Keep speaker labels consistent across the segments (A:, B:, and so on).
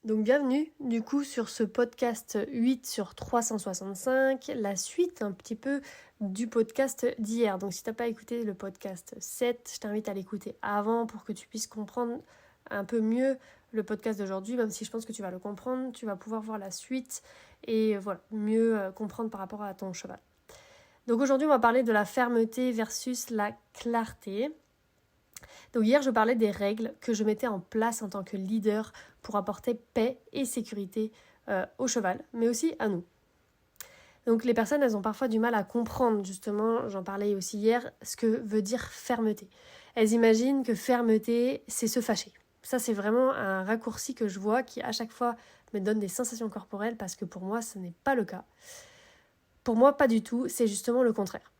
A: Donc bienvenue du coup sur ce podcast 8 sur 365, la suite un petit peu du podcast d'hier. Donc si tu n'as pas écouté le podcast 7, je t'invite à l'écouter avant pour que tu puisses comprendre un peu mieux le podcast d'aujourd'hui, même si je pense que tu vas le comprendre, tu vas pouvoir voir la suite et voilà, mieux comprendre par rapport à ton cheval. Donc aujourd'hui on va parler de la fermeté versus la clarté. Donc hier, je parlais des règles que je mettais en place en tant que leader pour apporter paix et sécurité au cheval, mais aussi à nous. Donc les personnes, elles ont parfois du mal à comprendre, justement, j'en parlais aussi hier, ce que veut dire fermeté. Elles imaginent que fermeté, c'est se fâcher. Ça, c'est vraiment un raccourci que je vois qui, à chaque fois, me donne des sensations corporelles parce que pour moi, ce n'est pas le cas. Pour moi, pas du tout, c'est justement le contraire.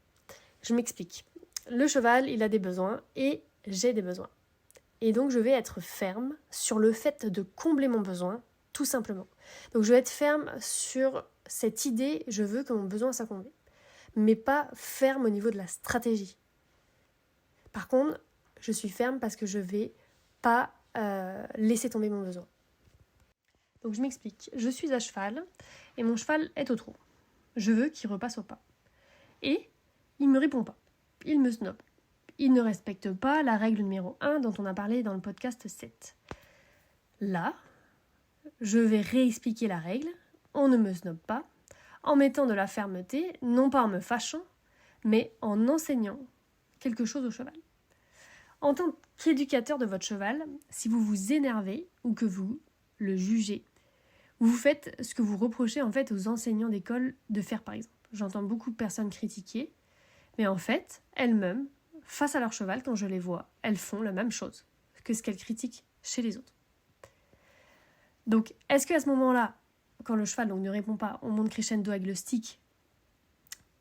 A: Je m'explique. Le cheval, il a des besoins et j'ai des besoins. Et donc, je vais être ferme sur le fait de combler mon besoin, tout simplement. Donc, je vais être ferme sur cette idée, je veux que mon besoin soit comblé. Mais pas ferme au niveau de la stratégie. Par contre, je suis ferme parce que je ne vais pas laisser tomber mon besoin. Donc, je m'explique. Je suis à cheval et mon cheval est au trot. Je veux qu'il repasse au pas. Et il ne me répond pas. Il me snob. Il ne respecte pas la règle numéro 1 dont on a parlé dans le podcast 7. Là, je vais réexpliquer la règle, on ne me snobe pas, en mettant de la fermeté, non pas en me fâchant, mais en enseignant quelque chose au cheval. En tant qu'éducateur de votre cheval, si vous vous énervez ou que vous le jugez, vous faites ce que vous reprochez en fait aux enseignants d'école de faire par exemple. J'entends beaucoup de personnes critiquer, mais en fait, elles-mêmes, face à leur cheval, quand je les vois, elles font la même chose que ce qu'elles critiquent chez les autres. Donc, est-ce qu'à ce moment-là, quand le cheval ne répond pas, on monte crescendo avec le stick,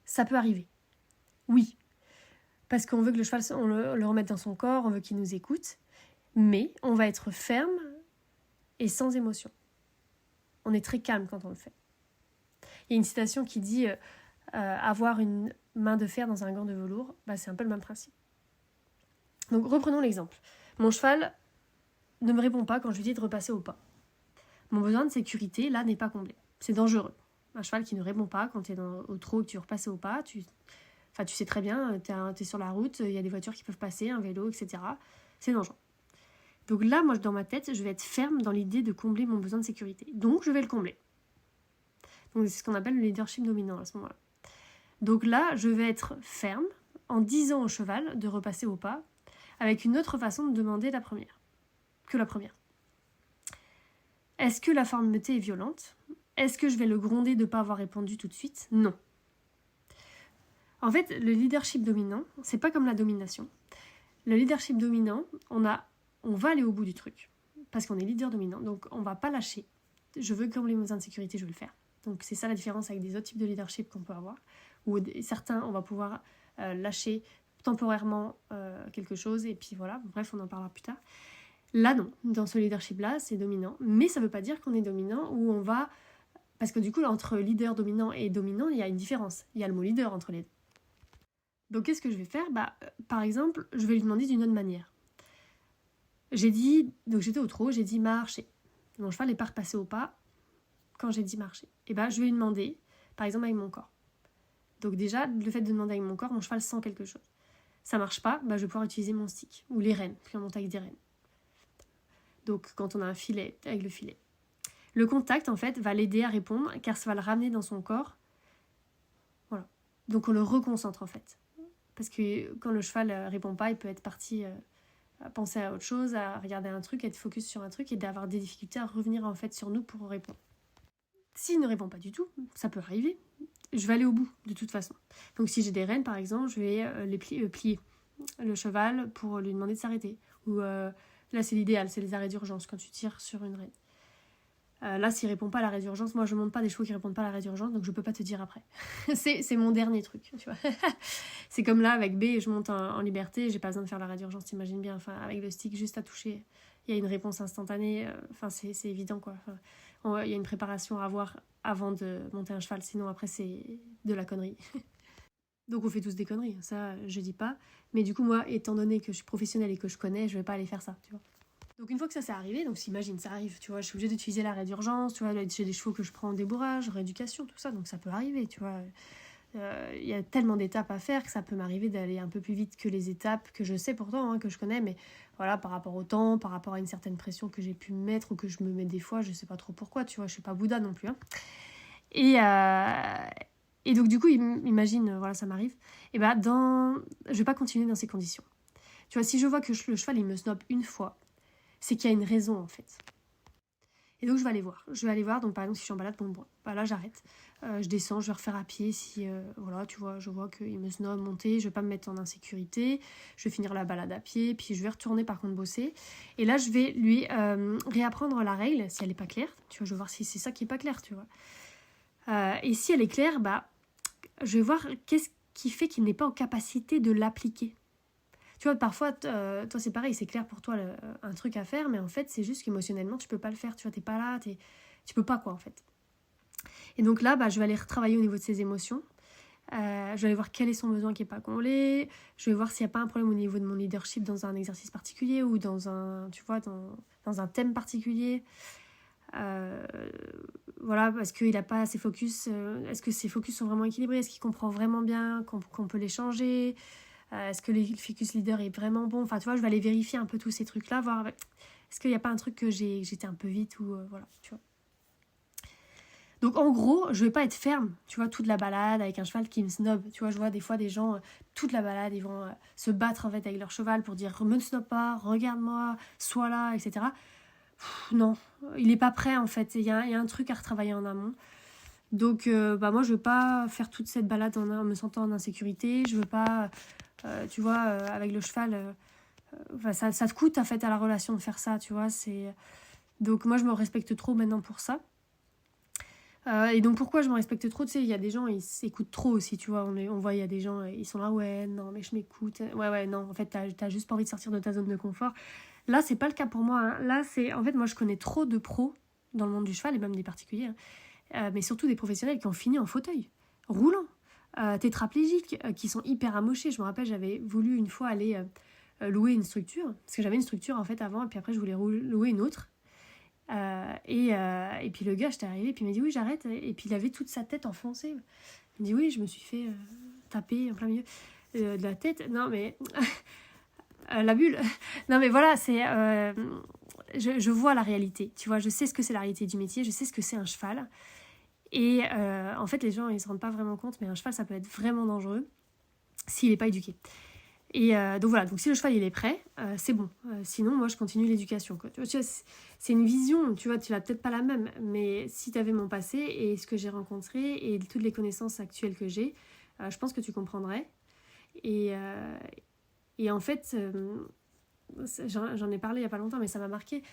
A: ça peut arriver? Oui, parce qu'on veut que le cheval, on le remette dans son corps, on veut qu'il nous écoute, mais on va être ferme et sans émotion. On est très calme quand on le fait. Il y a une citation qui dit avoir une main de fer dans un gant de velours, c'est un peu le même principe. Donc reprenons l'exemple. Mon cheval ne me répond pas quand je lui dis de repasser au pas. Mon besoin de sécurité, là, n'est pas comblé. C'est dangereux. Un cheval qui ne répond pas quand tu es au trot et que tu repasses au pas, tu sais très bien, tu es sur la route, il y a des voitures qui peuvent passer, un vélo, etc. C'est dangereux. Donc là, moi, dans ma tête, je vais être ferme dans l'idée de combler mon besoin de sécurité. Donc, je vais le combler. Donc, c'est ce qu'on appelle le leadership dominant à ce moment-là. Donc là, je vais être ferme en disant au cheval de repasser au pas avec une autre façon de demander que la première. Est-ce que la fermeté est violente? Est-ce que je vais le gronder de ne pas avoir répondu tout de suite? Non. En fait, le leadership dominant, c'est pas comme la domination. Le leadership dominant, on va aller au bout du truc. Parce qu'on est leader dominant, donc on va pas lâcher. Je veux combler mes insécurités, je vais le faire. Donc c'est ça la différence avec des autres types de leadership qu'on peut avoir. Où certains, on va pouvoir lâcher temporairement quelque chose, et puis voilà, bref, on en parlera plus tard. Là, non. Dans ce leadership-là, c'est dominant. Mais ça ne veut pas dire qu'on est dominant ou on va... Parce que du coup, entre leader dominant et dominant, il y a une différence. Il y a le mot leader entre les deux. Donc, qu'est-ce que je vais faire? Par exemple, je vais lui demander d'une autre manière. Donc j'étais au trot, j'ai dit marcher. Mon cheval n'est pas repassé au pas quand j'ai dit marcher. Et je vais lui demander, par exemple, avec mon corps. Donc déjà, le fait de demander avec mon corps, mon cheval sent quelque chose. Ça marche pas, je vais pouvoir utiliser mon stick ou les rênes, puis on monte avec des rênes. Donc quand on a un filet, avec le filet. Le contact, en fait, va l'aider à répondre, car ça va le ramener dans son corps. Voilà. Donc on le reconcentre, en fait. Parce que quand le cheval répond pas, il peut être parti à penser à autre chose, à regarder un truc, être focus sur un truc et d'avoir des difficultés à revenir, en fait, sur nous pour répondre. S'il ne répond pas du tout, ça peut arriver, je vais aller au bout, de toute façon. Donc si j'ai des rênes, par exemple, je vais les plier le cheval pour lui demander de s'arrêter. Ou... là, c'est l'idéal, c'est les arrêts d'urgence, quand tu tires sur une rêne. Là, s'il ne répond pas à l'arrêt d'urgence, moi, je ne monte pas des chevaux qui ne répondent pas à l'arrêt d'urgence, donc je ne peux pas te dire après. c'est mon dernier truc, tu vois. C'est comme là, avec B, je monte en liberté, j'ai pas besoin de faire l'arrêt d'urgence, t'imagines bien. Enfin, avec le stick, juste à toucher, il y a une réponse instantanée. C'est évident, quoi. Il y a une préparation à avoir avant de monter un cheval, sinon après, c'est de la connerie. Donc on fait tous des conneries, ça je dis pas. Mais du coup moi, étant donné que je suis professionnelle et que je connais, je vais pas aller faire ça, tu vois. Donc une fois que ça s'est arrivé, donc imagine, ça arrive, tu vois, je suis obligée d'utiliser l'arrêt d'urgence, tu vois, j'ai des chevaux que je prends en débourrage, rééducation, tout ça, donc ça peut arriver, tu vois. Y a tellement d'étapes à faire que ça peut m'arriver d'aller un peu plus vite que les étapes que je sais pourtant, que je connais, mais voilà, par rapport au temps, par rapport à une certaine pression que j'ai pu me mettre ou que je me mets des fois, je sais pas trop pourquoi, tu vois, je suis pas Bouddha non plus. Et donc du coup, imagine, voilà, ça m'arrive, et je vais pas continuer dans ces conditions. Tu vois, si je vois que le cheval, il me snobe une fois, c'est qu'il y a une raison en fait. Et donc je vais aller voir. Donc par exemple si je suis en balade, là j'arrête. Je descends, je vais refaire à pied si voilà, tu vois, je vois qu'il me snob monter, je vais pas me mettre en insécurité, je vais finir la balade à pied, puis je vais retourner par contre bosser. Et là je vais lui réapprendre la règle si elle est pas claire. Tu vois, je vais voir si c'est ça qui est pas clair, tu vois. Et si elle est claire, je vais voir qu'est-ce qui fait qu'il n'est pas en capacité de l'appliquer. Tu vois, parfois, toi, c'est pareil, c'est clair pour toi un truc à faire, mais en fait, c'est juste qu'émotionnellement, tu peux pas le faire. Tu vois, t'es pas là, tu peux pas, quoi, en fait. Et donc là, je vais aller retravailler au niveau de ses émotions. Je vais aller voir quel est son besoin qui n'est pas comblé. Je vais voir s'il n'y a pas un problème au niveau de mon leadership dans un exercice particulier ou dans un thème particulier. Voilà, parce qu'il n'a pas ses focus. Est-ce que ses focus sont vraiment équilibrés? Est-ce qu'il comprend vraiment bien qu'on peut les changer? Est-ce que le focus leader est vraiment bon? Enfin, tu vois, je vais aller vérifier un peu tous ces trucs-là, voir est-ce qu'il n'y a pas un truc que j'étais un peu vite ou voilà, tu vois. Donc, en gros, je vais pas être ferme, tu vois, toute la balade avec un cheval qui me snob. Tu vois, je vois des fois des gens, toute la balade, ils vont se battre en fait avec leur cheval pour dire « me snob pas, regarde-moi, sois là », etc. Non, il n'est pas prêt en fait. Il y a un truc à retravailler en amont. Donc, moi, je veux pas faire toute cette balade en me sentant en insécurité. Je veux pas... tu vois, avec le cheval, ça te coûte en fait à la relation de faire ça, tu vois. Donc moi, je me respecte trop maintenant pour ça. Et donc pourquoi je me respecte trop? Tu sais, il y a des gens, ils s'écoutent trop aussi, tu vois. On voit, il y a des gens, ils sont là, ouais, non, mais je m'écoute. Ouais, non, en fait, t'as juste pas envie de sortir de ta zone de confort. Là, c'est pas le cas pour moi. Hein. Là, en fait, moi, je connais trop de pros dans le monde du cheval, et même des particuliers, mais surtout des professionnels qui ont fini en fauteuil, roulant. Tétraplégiques qui sont hyper amochés. Je me rappelle, j'avais voulu une fois aller louer une structure, parce que j'avais une structure en fait avant, et puis après je voulais louer une autre. Et puis le gars, j'étais arrivée, et puis il m'a dit oui, j'arrête, et puis il avait toute sa tête enfoncée. Il me dit oui, je me suis fait taper en plein milieu de la tête. Non mais la bulle. Non mais voilà, je vois la réalité, tu vois, je sais ce que c'est la réalité du métier, je sais ce que c'est un cheval. Et en fait, les gens, ils se rendent pas vraiment compte, mais un cheval, ça peut être vraiment dangereux s'il n'est pas éduqué. Et donc voilà, donc si le cheval, il est prêt, c'est bon. Sinon, moi, je continue l'éducation, quoi. Tu vois, c'est une vision, tu vois, tu l'as peut-être pas la même, mais si tu avais mon passé et ce que j'ai rencontré et toutes les connaissances actuelles que j'ai, je pense que tu comprendrais. Et en fait, j'en ai parlé il y a pas longtemps, mais ça m'a marqué.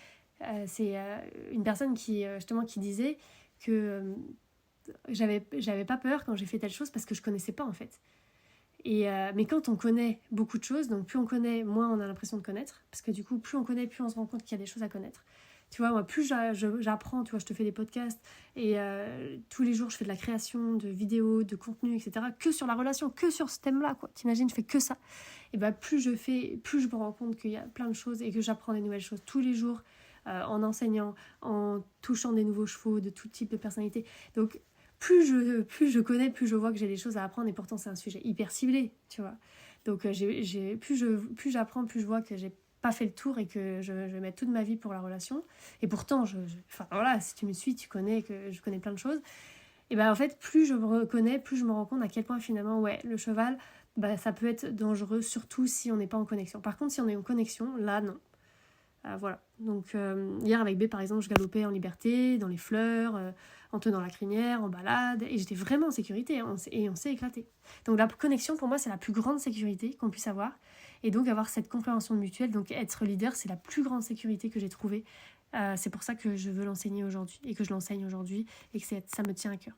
A: C'est une personne qui disait que... j'avais pas peur quand j'ai fait telle chose parce que je connaissais pas en fait. Mais quand on connaît beaucoup de choses, donc plus on connaît, moins on a l'impression de connaître, parce que du coup plus on connaît, plus on se rend compte qu'il y a des choses à connaître. Tu vois, moi plus j'apprends, tu vois, je te fais des podcasts et tous les jours je fais de la création de vidéos, de contenu, etc. que sur la relation, que sur ce thème-là, quoi. T'imagines, je fais que ça. Et plus je fais, plus je me rends compte qu'il y a plein de choses et que j'apprends des nouvelles choses tous les jours en enseignant, en touchant des nouveaux chevaux de tout type de personnalité. Donc plus je connais, plus je vois que j'ai des choses à apprendre, et pourtant c'est un sujet hyper ciblé, tu vois. Donc plus j'apprends, plus je vois que j'ai pas fait le tour et que je vais mettre toute ma vie pour la relation. Et pourtant, enfin voilà, si tu me suis, tu connais que je connais plein de choses. Et en fait, plus je me reconnais, plus je me rends compte à quel point finalement, ouais, le cheval, ça peut être dangereux, surtout si on n'est pas en connexion. Par contre, si on est en connexion, là, non. Voilà. Donc hier avec B par exemple, je galopais en liberté, dans les fleurs, en tenant la crinière, en balade, et j'étais vraiment en sécurité, et on s'est éclaté. Donc la connexion pour moi c'est la plus grande sécurité qu'on puisse avoir, et donc avoir cette compréhension mutuelle, donc être leader c'est la plus grande sécurité que j'ai trouvée. C'est pour ça que je veux l'enseigner aujourd'hui, et que je l'enseigne aujourd'hui, et que ça me tient à cœur.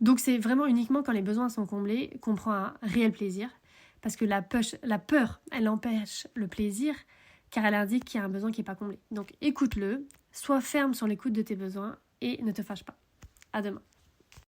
A: Donc c'est vraiment uniquement quand les besoins sont comblés qu'on prend un réel plaisir, parce que la peur elle empêche le plaisir, car elle indique qu'il y a un besoin qui n'est pas comblé. Donc écoute-le, sois ferme sur l'écoute de tes besoins et ne te fâche pas. À demain.